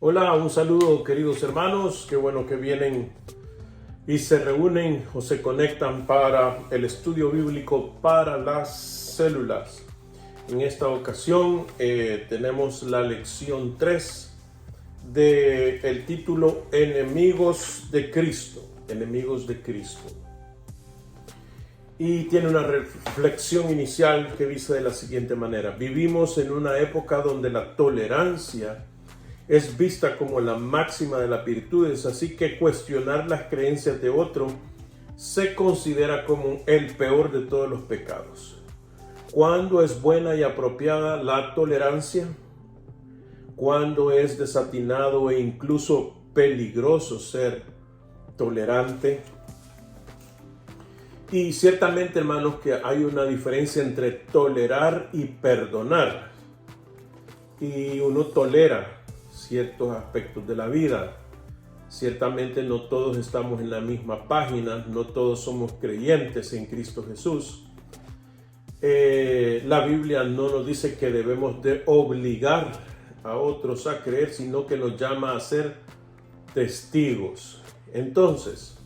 Hola, un saludo queridos hermanos, qué bueno que vienen y se reúnen o se conectan para el estudio bíblico para las células. En esta ocasión tenemos la lección 3 del título Enemigos de Cristo, Enemigos de Cristo. Y tiene una reflexión inicial que dice de la siguiente manera: vivimos en una época donde la tolerancia es vista como la máxima de las virtudes, así que cuestionar las creencias de otro se considera como el peor de todos los pecados. ¿Cuándo es buena y apropiada la tolerancia? ¿Cuándo es desatinado e incluso peligroso ser tolerante? Y ciertamente, hermanos, que hay una diferencia entre tolerar y perdonar. Y uno tolera ciertos aspectos de la vida. Ciertamente no todos estamos en la misma página, no todos somos creyentes en Cristo Jesús. La Biblia no nos dice que debemos de obligar a otros a creer, sino que nos llama a ser testigos. Entonces,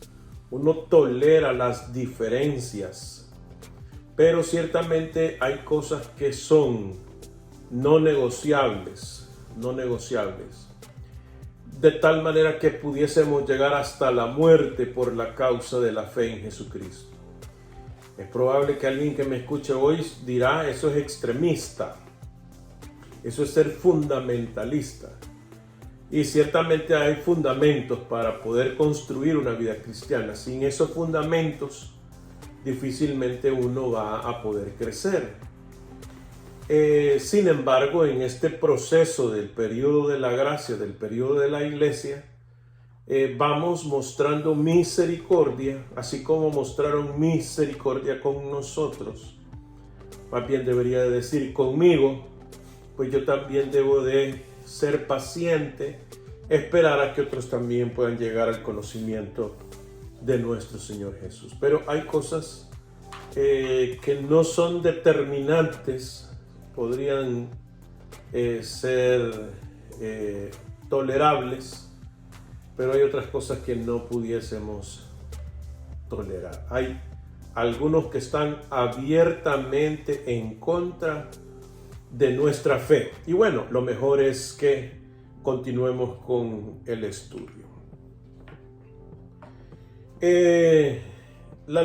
uno tolera las diferencias, pero ciertamente hay cosas que son no negociables, de tal manera que pudiésemos llegar hasta la muerte por la causa de la fe en Jesucristo. Es probable que alguien que me escuche hoy dirá: eso es extremista, eso es ser fundamentalista. Y ciertamente hay fundamentos para poder construir una vida cristiana. Sin esos fundamentos, difícilmente uno va a poder crecer. Sin embargo, en este proceso del periodo de la gracia, del periodo de la iglesia, vamos mostrando misericordia, así como mostraron misericordia con nosotros. Más bien debería decir conmigo, pues yo también debo de ser paciente, esperar a que otros también puedan llegar al conocimiento de nuestro Señor Jesús. Pero hay cosas que no son determinantes, podrían ser tolerables, pero hay otras cosas que no pudiésemos tolerar. Hay algunos que están abiertamente en contra de nuestra fe. Y bueno, lo mejor es que continuemos con el estudio. La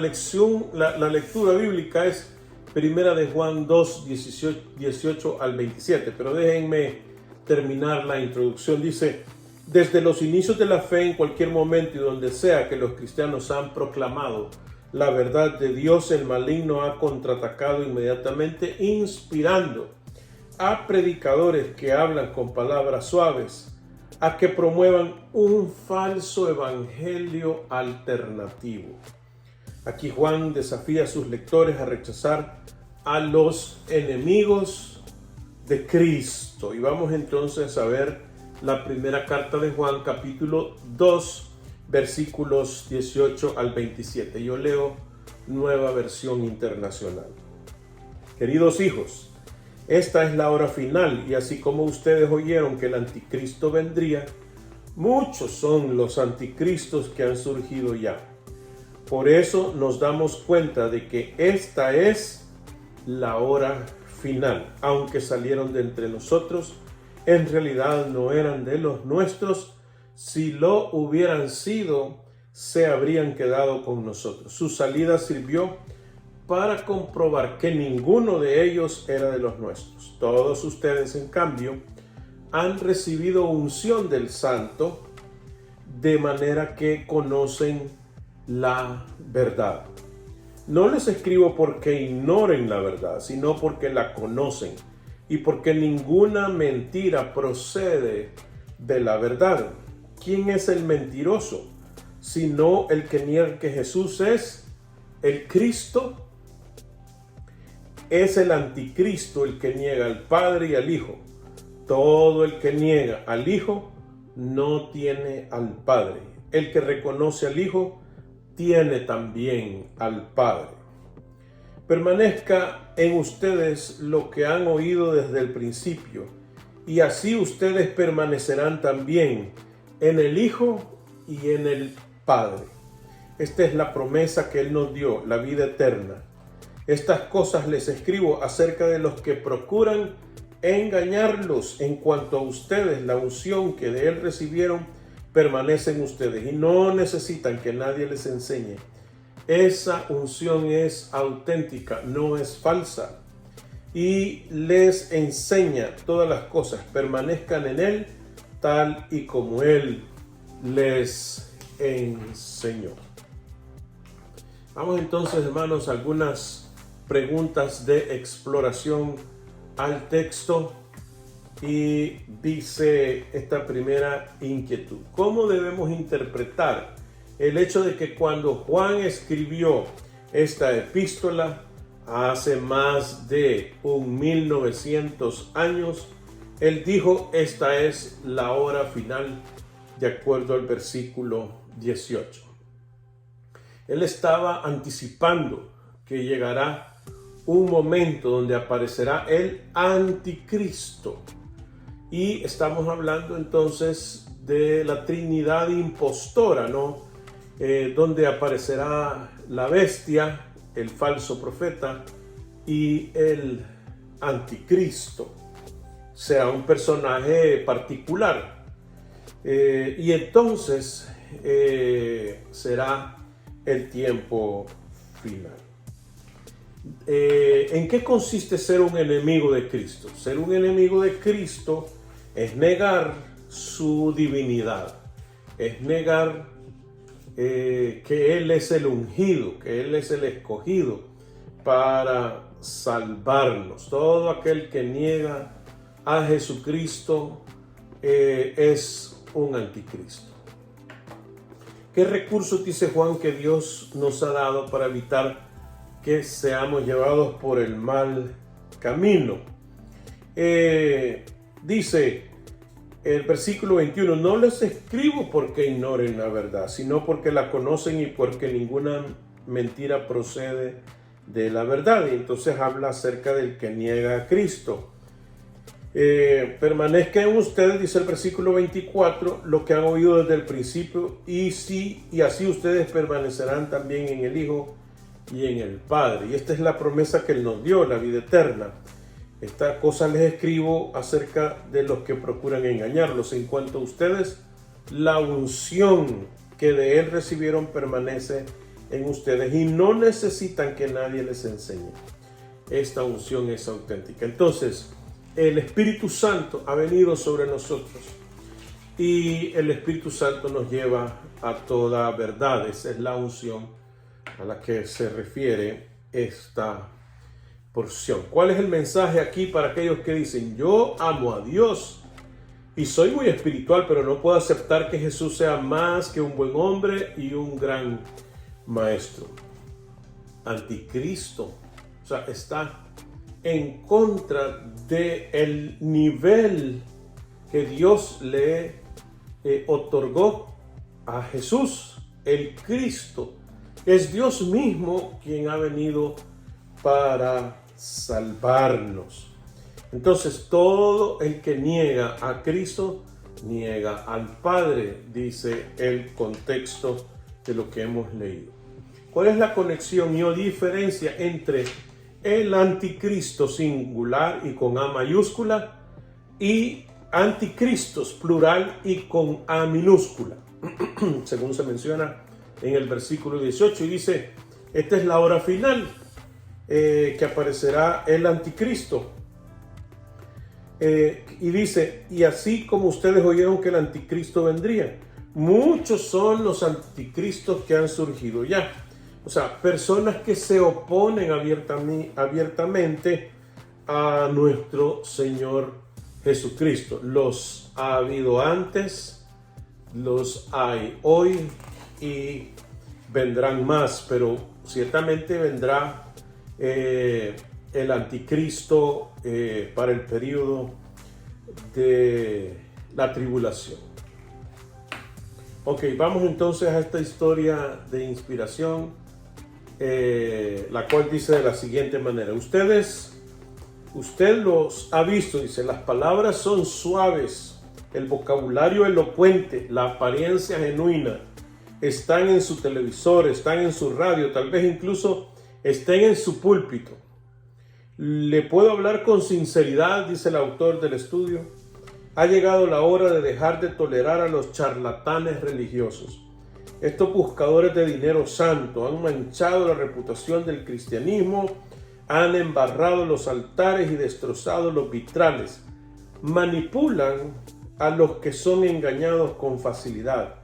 lectura bíblica es Primera de Juan 2, 18 al 27, pero déjenme terminar la introducción. Dice: desde los inicios de la fe, en cualquier momento y donde sea que los cristianos han proclamado la verdad de Dios, el maligno ha contraatacado inmediatamente, inspirando a predicadores que hablan con palabras suaves a que promuevan un falso evangelio alternativo. Aquí Juan desafía a sus lectores a rechazar a los enemigos de Cristo. Y vamos entonces a ver la primera carta de Juan, capítulo 2, versículos 18 al 27. Yo leo Nueva Versión Internacional. Queridos hijos, esta es la hora final, y así como ustedes oyeron que el anticristo vendría, muchos son los anticristos que han surgido ya. Por eso nos damos cuenta de que esta es la hora final. Aunque salieron de entre nosotros, en realidad no eran de los nuestros. Si lo hubieran sido, se habrían quedado con nosotros. Su salida sirvió para comprobar que ninguno de ellos era de los nuestros. Todos ustedes, en cambio, han recibido unción del Santo, de manera que conocen la verdad. No les escribo porque ignoren la verdad, sino porque la conocen y porque ninguna mentira procede de la verdad. ¿Quién es el mentiroso? Sino el que niega que Jesús es el Cristo. Es el anticristo el que niega al Padre y al Hijo. Todo el que niega al Hijo no tiene al Padre. El que reconoce al Hijo tiene también al Padre. Permanezca en ustedes lo que han oído desde el principio, y así ustedes permanecerán también en el Hijo y en el Padre. Esta es la promesa que Él nos dio, la vida eterna. Estas cosas les escribo acerca de los que procuran engañarlos. En cuanto a ustedes, la unción que de Él recibieron permanece en ustedes y no necesitan que nadie les enseñe. Esa unción es auténtica, no es falsa. Y les enseña todas las cosas. Permanezcan en Él tal y como Él les enseñó. Vamos entonces, hermanos, a algunas preguntas de exploración al texto. Y dice esta primera inquietud: ¿cómo debemos interpretar el hecho de que cuando Juan escribió esta epístola hace más de 1900 años, él dijo: esta es la hora final, de acuerdo al versículo 18? Él estaba anticipando que llegará un momento donde aparecerá el anticristo. Y estamos hablando entonces de la Trinidad impostora, ¿no? Donde aparecerá la bestia, el falso profeta y el anticristo. Sea un personaje particular. Y entonces será el tiempo final. ¿En qué consiste ser un enemigo de Cristo? Ser un enemigo de Cristo es negar su divinidad, es negar que Él es el ungido, que Él es el escogido para salvarnos. Todo aquel que niega a Jesucristo es un anticristo. ¿Qué recursos dice Juan que Dios nos ha dado para evitar que seamos llevados por el mal camino? Dice el versículo 21: no les escribo porque ignoren la verdad, sino porque la conocen y porque ninguna mentira procede de la verdad. Y entonces habla acerca del que niega a Cristo. Permanezca en ustedes, dice el versículo 24, lo que han oído desde el principio, y así ustedes permanecerán también en el Hijo y en el Padre. Y esta es la promesa que Él nos dio, la vida eterna. Estas cosas les escribo acerca de los que procuran engañarlos. En cuanto a ustedes, la unción que de Él recibieron permanece en ustedes y no necesitan que nadie les enseñe. Esta unción es auténtica. Entonces, el Espíritu Santo ha venido sobre nosotros y el Espíritu Santo nos lleva a toda verdad. Esa es la unción a la que se refiere esta porción. ¿Cuál es el mensaje aquí para aquellos que dicen: yo amo a Dios y soy muy espiritual, pero no puedo aceptar que Jesús sea más que un buen hombre y un gran maestro? Anticristo, o sea, está en contra del nivel que Dios le otorgó a Jesús, el Cristo. Es Dios mismo quien ha venido para salvarnos. Entonces, todo el que niega a Cristo niega al Padre, dice el contexto de lo que hemos leído. ¿Cuál es la conexión y o diferencia entre el anticristo singular y con A mayúscula y anticristos plural y con A minúscula? Según se menciona en el versículo 18, y dice: esta es la hora final, que aparecerá el anticristo. Y dice: y así como ustedes oyeron que el anticristo vendría, muchos son los anticristos que han surgido ya. O sea, personas que se oponen abiertamente a nuestro Señor Jesucristo. Los ha habido antes, los hay hoy y vendrán más, pero ciertamente vendrá el anticristo para el periodo de la tribulación. Ok, vamos entonces a esta historia de inspiración, la cual dice de la siguiente manera: ustedes usted los ha visto, dice, las palabras son suaves, el vocabulario elocuente, la apariencia genuina. Están en su televisor, están en su radio, tal vez incluso estén en su púlpito. Le puedo hablar con sinceridad, dice el autor del estudio. Ha llegado la hora de dejar de tolerar a los charlatanes religiosos. Estos buscadores de dinero santo han manchado la reputación del cristianismo, han embarrado los altares y destrozado los vitrales. Manipulan a los que son engañados con facilidad.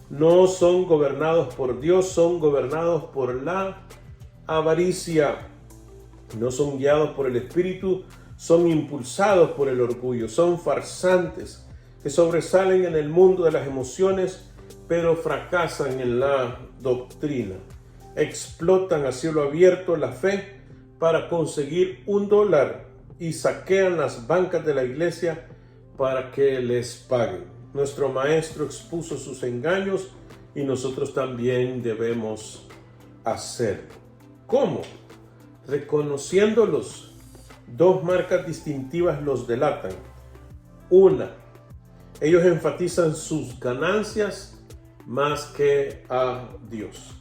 No son gobernados por Dios, son gobernados por la avaricia. No son guiados por el Espíritu, son impulsados por el orgullo. Son farsantes que sobresalen en el mundo de las emociones, pero fracasan en la doctrina. Explotan a cielo abierto la fe para conseguir $1 y saquean las bancas de la iglesia para que les paguen. Nuestro maestro expuso sus engaños y nosotros también debemos hacerlo. ¿Cómo? Reconociéndolos. 2 marcas distintivas los delatan. Una, ellos enfatizan sus ganancias más que a Dios.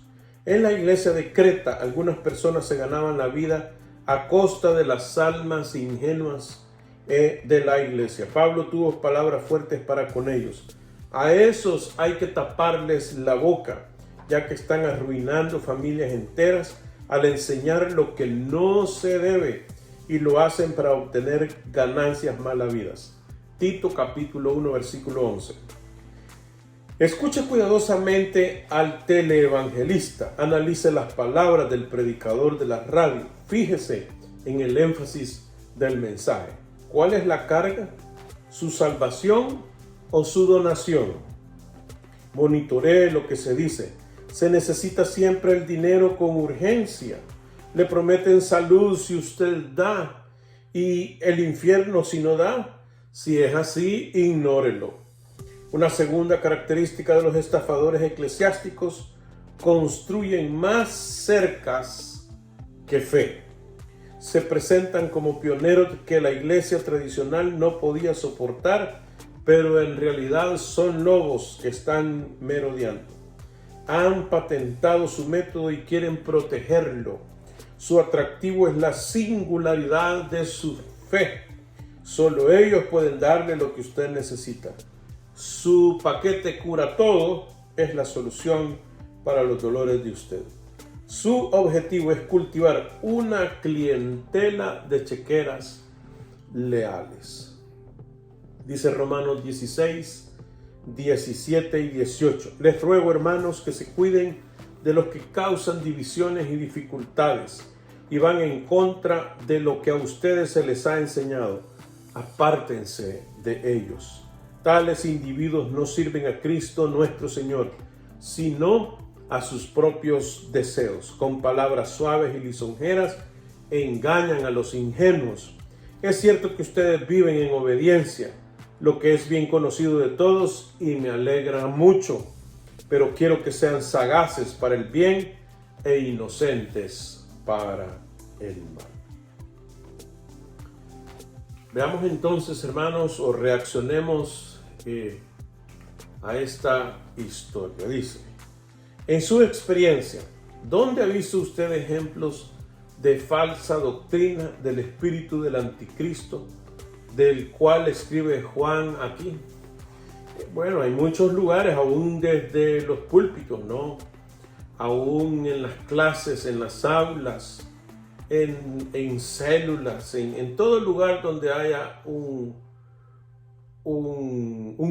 En la iglesia de Creta, algunas personas se ganaban la vida a costa de las almas ingenuas de la iglesia. Pablo tuvo palabras fuertes para con ellos. A esos hay que taparles la boca, ya que están arruinando familias enteras al enseñar lo que no se debe y lo hacen para obtener ganancias malavidas. Tito capítulo 1 versículo 11. Escuche cuidadosamente al teleevangelista, analice las palabras del predicador de la radio, fíjese en el énfasis del mensaje. ¿Cuál es la carga? ¿Su salvación o su donación? Monitoree lo que se dice. Se necesita siempre el dinero con urgencia. Le prometen salud si usted da y el infierno si no da. Si es así, ignórelo. Una segunda característica de los estafadores eclesiásticos: construyen más cercas que fe. Se presentan como pioneros que la iglesia tradicional no podía soportar, pero en realidad son lobos que están merodeando. Han patentado su método y quieren protegerlo. Su atractivo es la singularidad de su fe. Solo ellos pueden darle lo que usted necesita. Su paquete cura todo es la solución para los dolores de usted. Su objetivo es cultivar una clientela de chequeras leales. Dice Romanos 16, 17 y 18. Les ruego, hermanos, que se cuiden de los que causan divisiones y dificultades y van en contra de lo que a ustedes se les ha enseñado. Apártense de ellos. Tales individuos no sirven a Cristo nuestro Señor, sino a sus propios deseos. Con palabras suaves y lisonjeras engañan a los ingenuos. Es cierto que ustedes viven en obediencia, lo que es bien conocido de todos y me alegra mucho, pero quiero que sean sagaces para el bien e inocentes para el mal. Veamos entonces, hermanos, o reaccionemos a esta historia. Dice: en su experiencia, ¿dónde ha visto usted ejemplos de falsa doctrina del espíritu del anticristo, del cual escribe Juan aquí? Bueno, hay muchos lugares, aún desde los púlpitos, ¿no? Aún en las clases, en las aulas, en células, en todo lugar donde haya un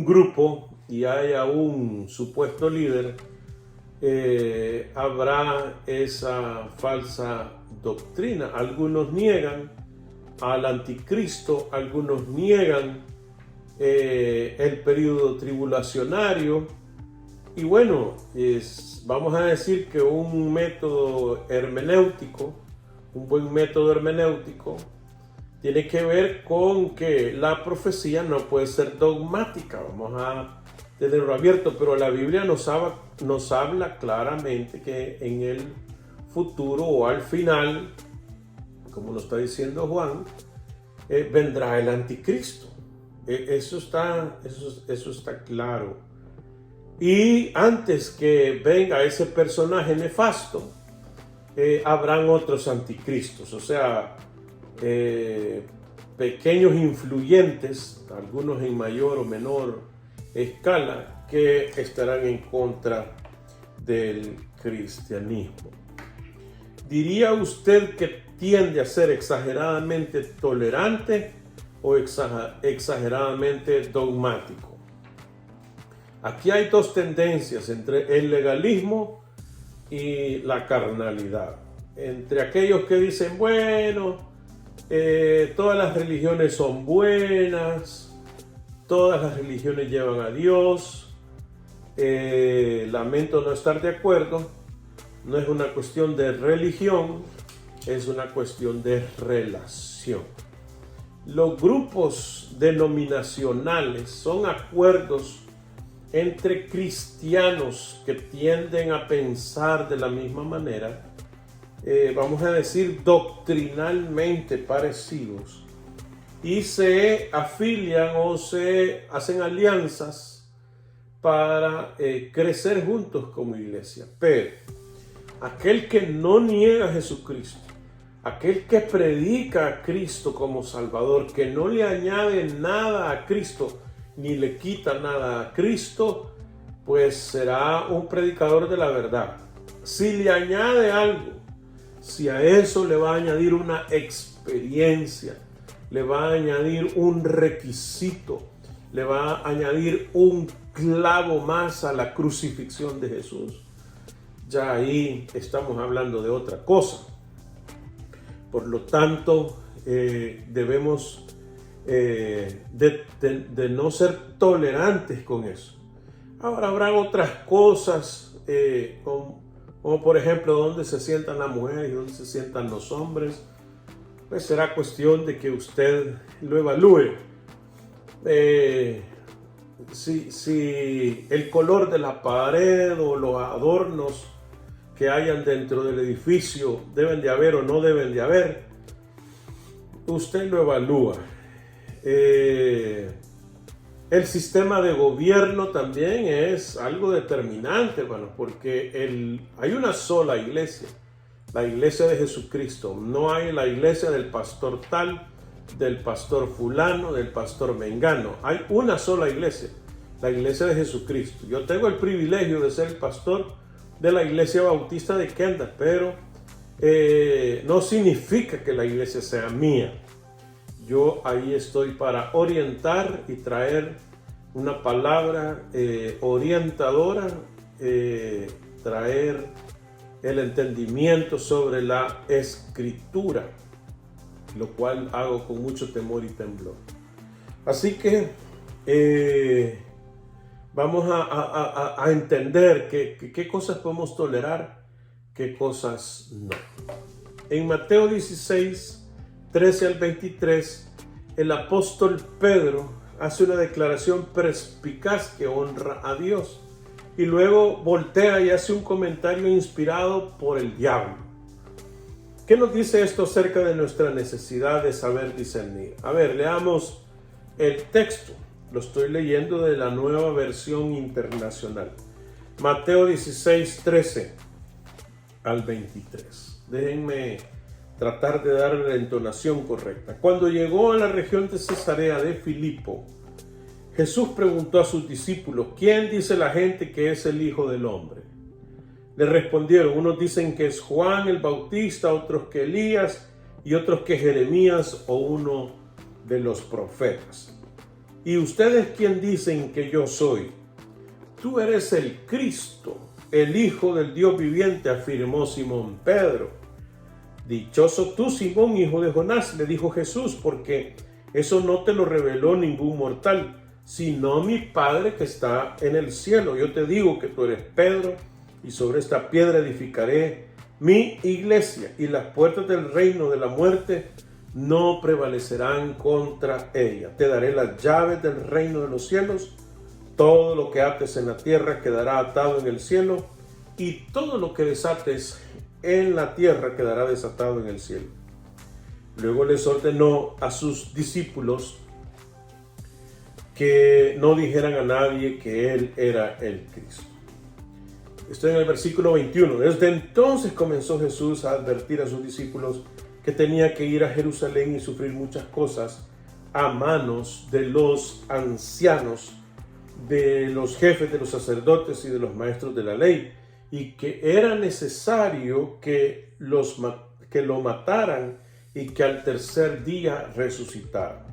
grupo y haya un supuesto líder, habrá esa falsa doctrina. Algunos niegan al anticristo, algunos niegan el periodo tribulacionario, y bueno, vamos a decir que un método hermenéutico, un buen método hermenéutico, tiene que ver con que la profecía no puede ser dogmática. Vamos a tenerlo abierto, pero la Biblia nos habla claramente que en el futuro o al final, como lo está diciendo Juan, vendrá el anticristo. Eso está claro. Y antes que venga ese personaje nefasto, habrán otros anticristos, o sea, pequeños influyentes, algunos en mayor o menor escala, que estarán en contra del cristianismo. ¿Diría usted que tiende a ser exageradamente tolerante o exageradamente dogmático? Aquí hay dos tendencias entre el legalismo y la carnalidad. Entre aquellos que dicen, bueno, todas las religiones son buenas, todas las religiones llevan a Dios, lamento no estar de acuerdo, no es una cuestión de religión, es una cuestión de relación. Los grupos denominacionales son acuerdos entre cristianos que tienden a pensar de la misma manera, vamos a decir doctrinalmente parecidos, y se afilian o se hacen alianzas para crecer juntos como iglesia. Pero aquel que no niega a Jesucristo, aquel que predica a Cristo como Salvador, que no le añade nada a Cristo, ni le quita nada a Cristo, pues será un predicador de la verdad. Si le añade algo, si a eso le va a añadir una experiencia, le va a añadir un requisito, le va a añadir un clavo más a la crucifixión de Jesús, ya ahí estamos hablando de otra cosa. Por lo tanto, debemos de no ser tolerantes con eso. Ahora habrá otras cosas, como por ejemplo donde se sientan las mujeres y donde se sientan los hombres. Pues será cuestión de que usted lo evalúe. Si el color de la pared o los adornos que hayan dentro del edificio deben de haber o no deben de haber, usted lo evalúa. El sistema de gobierno también es algo determinante, hermano, porque hay una sola iglesia, la iglesia de Jesucristo. No hay la iglesia del pastor tal, del pastor fulano, del pastor mengano. Hay una sola iglesia, la iglesia de Jesucristo. Yo tengo el privilegio de ser el pastor de la iglesia bautista de Kendall, pero no significa que la iglesia sea mía. Yo ahí estoy para orientar y traer una palabra orientadora, traer el entendimiento sobre la escritura, lo cual hago con mucho temor y temblor. Así que vamos a entender qué cosas podemos tolerar, qué cosas no. En Mateo 16, 13 al 23, el apóstol Pedro hace una declaración perspicaz que honra a Dios y luego voltea y hace un comentario inspirado por el diablo. ¿Qué nos dice esto acerca de nuestra necesidad de saber discernir? A ver, leamos el texto. Lo estoy leyendo de la Nueva Versión Internacional. Mateo 16, 13 al 23. Déjenme tratar de dar la entonación correcta. Cuando llegó a la región de Cesarea de Filipo, Jesús preguntó a sus discípulos, ¿quién dice la gente que es el Hijo del Hombre? Le respondieron, unos dicen que es Juan el Bautista, otros que Elías y otros que Jeremías o uno de los profetas. ¿Y ustedes quién dicen que yo soy? Tú eres el Cristo, el Hijo del Dios viviente, afirmó Simón Pedro. Dichoso tú, Simón, hijo de Jonás, le dijo Jesús, porque eso no te lo reveló ningún mortal, sino mi Padre que está en el cielo. Yo te digo que tú eres Pedro, y sobre esta piedra edificaré mi iglesia, y las puertas del reino de la muerte no prevalecerán contra ella. Te daré las llaves del reino de los cielos. Todo lo que ates en la tierra quedará atado en el cielo, y todo lo que desates en la tierra quedará desatado en el cielo. Luego les ordenó a sus discípulos que no dijeran a nadie que él era el Cristo. Estoy en el versículo 21. Desde entonces comenzó Jesús a advertir a sus discípulos que tenía que ir a Jerusalén y sufrir muchas cosas a manos de los ancianos, de los jefes de los sacerdotes y de los maestros de la ley, y que era necesario que lo mataran y que al tercer día resucitara.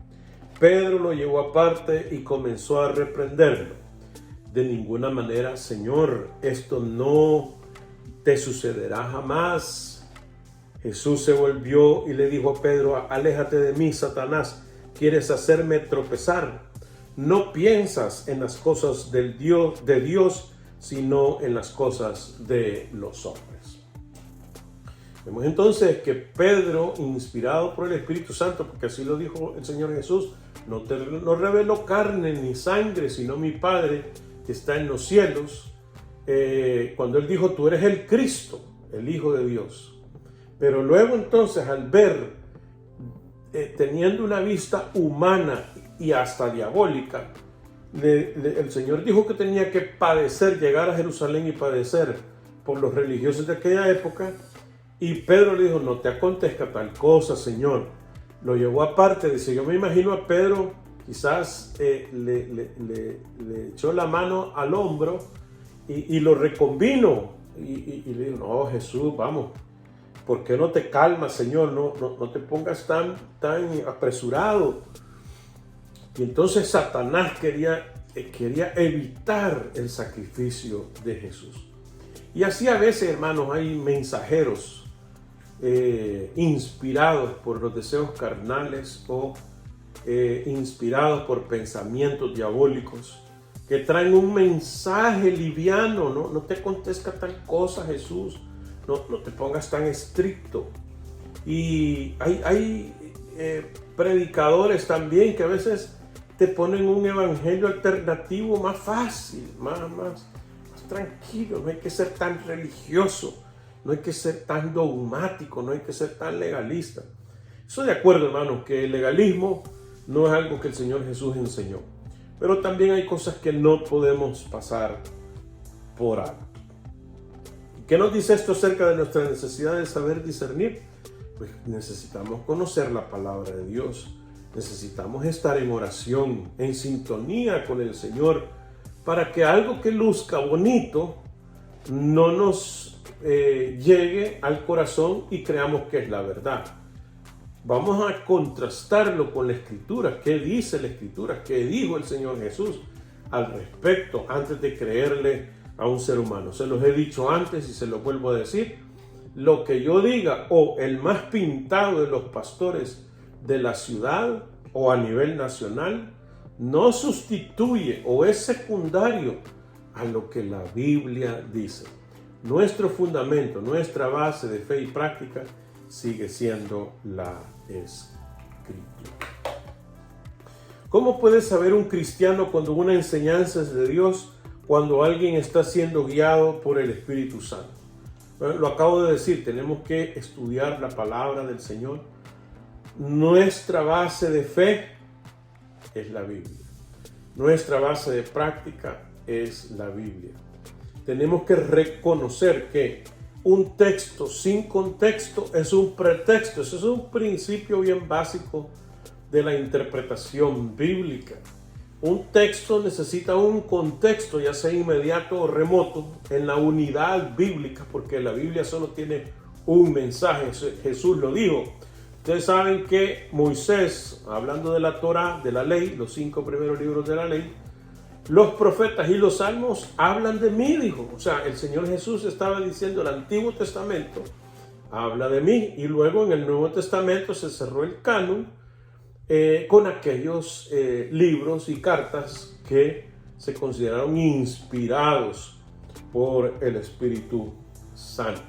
Pedro lo llevó aparte y comenzó a reprenderlo. De ninguna manera, Señor, esto no te sucederá jamás. Jesús se volvió y le dijo a Pedro: aléjate de mí, Satanás, quieres hacerme tropezar. No piensas en las cosas de Dios, sino en las cosas de los hombres. Vemos entonces que Pedro, inspirado por el Espíritu Santo, porque así lo dijo el Señor Jesús, no reveló carne ni sangre, sino mi Padre que está en los cielos, cuando él dijo: tú eres el Cristo, el Hijo de Dios. Pero luego entonces, al ver, teniendo una vista humana y hasta diabólica, el Señor dijo que tenía que padecer, llegar a Jerusalén y padecer por los religiosos de aquella época. Y Pedro le dijo: no te acontezca tal cosa, Señor. Lo llevó aparte. Dice: yo me imagino a Pedro, quizás le echó la mano al hombro y lo reconvino. Y le dijo: no, Jesús, vamos, ¿por qué no te calmas, Señor? No te pongas tan apresurado. Y entonces Satanás quería evitar el sacrificio de Jesús. Y así a veces, hermanos, hay mensajeros inspirados por los deseos carnales o inspirados por pensamientos diabólicos que traen un mensaje liviano. No te acontezca tal cosa, Jesús, no te pongas tan estricto. Y hay predicadores también que a veces te ponen un evangelio alternativo más fácil, más tranquilo. No hay que ser tan religioso, no hay que ser tan dogmático, no hay que ser tan legalista. Estoy de acuerdo, hermanos, que el legalismo no es algo que el Señor Jesús enseñó, pero también hay cosas que no podemos pasar por alto. ¿Qué nos dice esto acerca de nuestra necesidad de saber discernir? Pues necesitamos conocer la palabra de Dios, necesitamos estar en oración, en sintonía con el Señor, para que algo que luzca bonito no nos llegue al corazón y creamos que es la verdad. Vamos a contrastarlo con la Escritura. ¿Qué dice la Escritura? ¿Qué dijo el Señor Jesús al respecto antes de creerle a un ser humano? Se los he dicho antes y se los vuelvo a decir. Lo que yo diga, o el más pintado de los pastores de la ciudad o a nivel nacional, no sustituye o es secundario a lo que la Biblia dice. Nuestro fundamento, nuestra base de fe y práctica sigue siendo la Escritura. ¿Cómo puede saber un cristiano cuando una enseñanza es de Dios, cuando alguien está siendo guiado por el Espíritu Santo? Bueno, lo acabo de decir, tenemos que estudiar la palabra del Señor. Nuestra base de fe es la Biblia. Nuestra base de práctica es la Biblia. Tenemos que reconocer que un texto sin contexto es un pretexto. Eso es un principio bien básico de la interpretación bíblica. Un texto necesita un contexto, ya sea inmediato o remoto, en la unidad bíblica, porque la Biblia solo tiene un mensaje. Jesús lo dijo. Ustedes saben que Moisés, hablando de la Torá, de la ley, los 5 primeros libros de la ley, los profetas y los salmos hablan de mí, dijo. O sea, el Señor Jesús estaba diciendo: el Antiguo Testamento habla de mí. Y luego en el Nuevo Testamento se cerró el canon con aquellos libros y cartas que se consideraron inspirados por el Espíritu Santo.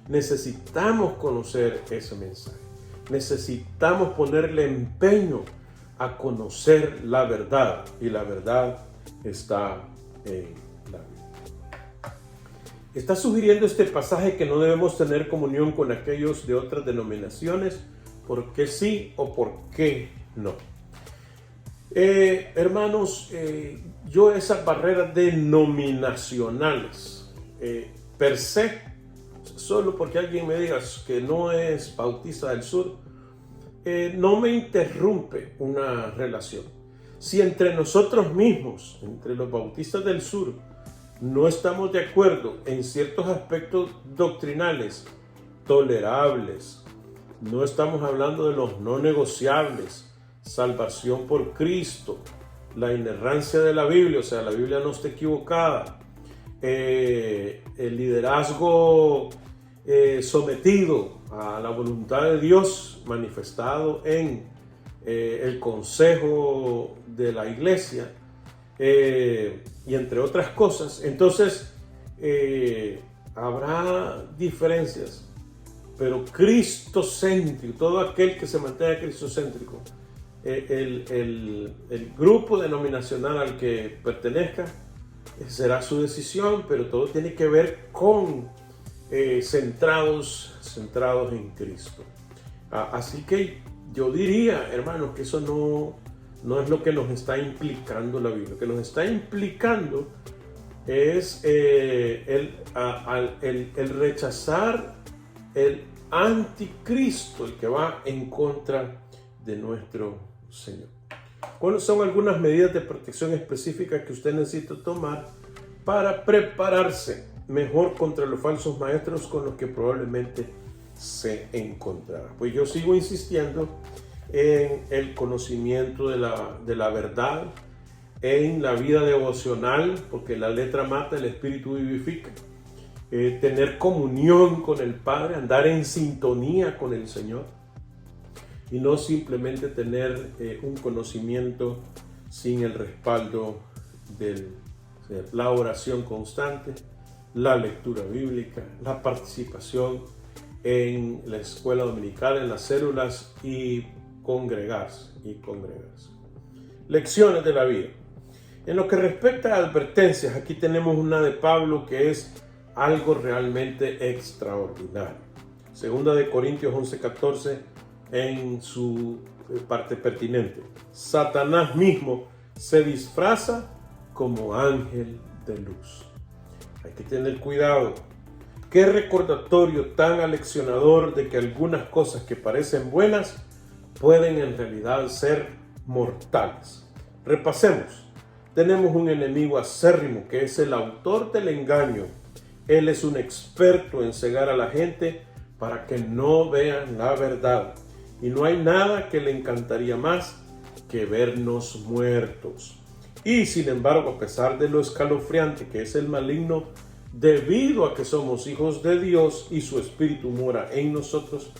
Necesitamos conocer ese mensaje. Necesitamos ponerle empeño a conocer la verdad, y la verdad está en la Biblia. Está sugiriendo este pasaje que no debemos tener comunión con aquellos de otras denominaciones. por qué sí o por qué no. Hermanos, yo esas barreras denominacionales, per se, solo porque alguien me diga que no es Bautista del Sur, no me interrumpe una relación. Si entre nosotros mismos, entre los Bautistas del Sur, no estamos de acuerdo en ciertos aspectos doctrinales tolerables, no estamos hablando de los no negociables, salvación por Cristo, la inerrancia de la Biblia, o sea, la Biblia no está equivocada, el liderazgo sometido a la voluntad de Dios manifestado en el consejo de la iglesia, y entre otras cosas, entonces habrá diferencias, pero cristocéntrico, todo aquel que se mantenga cristocéntrico, el grupo denominacional al que pertenezca, será su decisión, pero todo tiene que ver con centrados en Cristo. Así que yo diría, hermanos, que eso no es lo que nos está implicando la Biblia. Lo que nos está implicando es el rechazar el anticristo, el que va en contra de nuestro Señor. ¿Cuáles son algunas medidas de protección específicas que usted necesita tomar para prepararse mejor contra los falsos maestros con los que probablemente se encontrará? Pues yo sigo insistiendo en el conocimiento de la verdad, en la vida devocional, porque la letra mata, el espíritu vivifica, tener comunión con el Padre, andar en sintonía con el Señor, y no simplemente tener un conocimiento sin el respaldo de la oración constante, la lectura bíblica, la participación en la escuela dominical, en las células y congregarse. Lecciones de la vida. En lo que respecta a advertencias, aquí tenemos una de Pablo que es algo realmente extraordinario. Segunda de Corintios 11:14, en su parte pertinente. Satanás mismo se disfraza como ángel de luz. Hay que tener cuidado. Qué recordatorio tan aleccionador de que algunas cosas que parecen buenas pueden en realidad ser mortales. Repasemos. Tenemos un enemigo acérrimo que es el autor del engaño. Él es un experto en cegar a la gente para que no vean la verdad. Y no hay nada que le encantaría más que vernos muertos. Y sin embargo, a pesar de lo escalofriante que es el maligno, debido a que somos hijos de Dios y su espíritu mora en nosotros,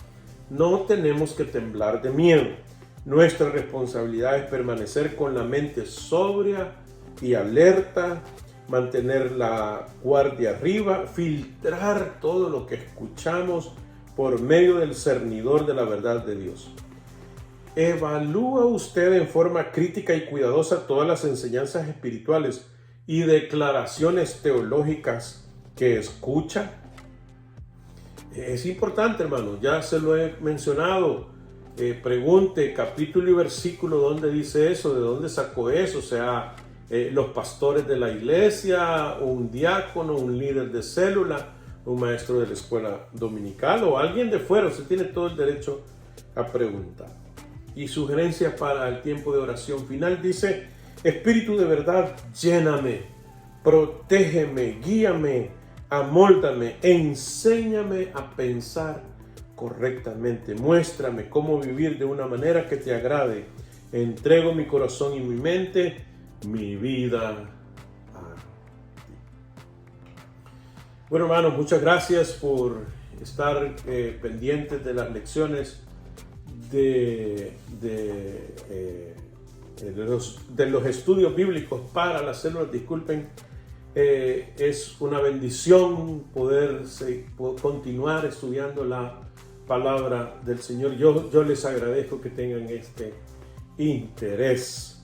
no tenemos que temblar de miedo. Nuestra responsabilidad es permanecer con la mente sobria y alerta, mantener la guardia arriba, filtrar todo lo que escuchamos por medio del cernidor de la verdad de Dios. ¿Evalúa usted en forma crítica y cuidadosa todas las enseñanzas espirituales y declaraciones teológicas que escucha? Es importante, hermano, ya se lo he mencionado. Pregunte capítulo y versículo dónde dice eso, de dónde sacó eso, o sea, los pastores de la iglesia, un diácono, un líder de célula, un maestro de la escuela dominical o alguien de fuera. Usted tiene todo el derecho a preguntar. Y sugerencia para el tiempo de oración final dice: Espíritu de verdad, lléname, protégeme, guíame, amóldame, enséñame a pensar correctamente, muéstrame cómo vivir de una manera que te agrade. Entrego mi corazón y mi mente, mi vida a ti. Bueno, hermanos, muchas gracias por estar pendientes de las lecciones de los estudios bíblicos para las células. Disculpen, es una bendición poder continuar estudiando la palabra del Señor. Yo les agradezco que tengan este interés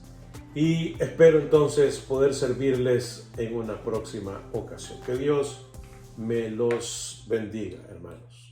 y espero entonces poder servirles en una próxima ocasión. Que Dios me los bendiga, hermanos.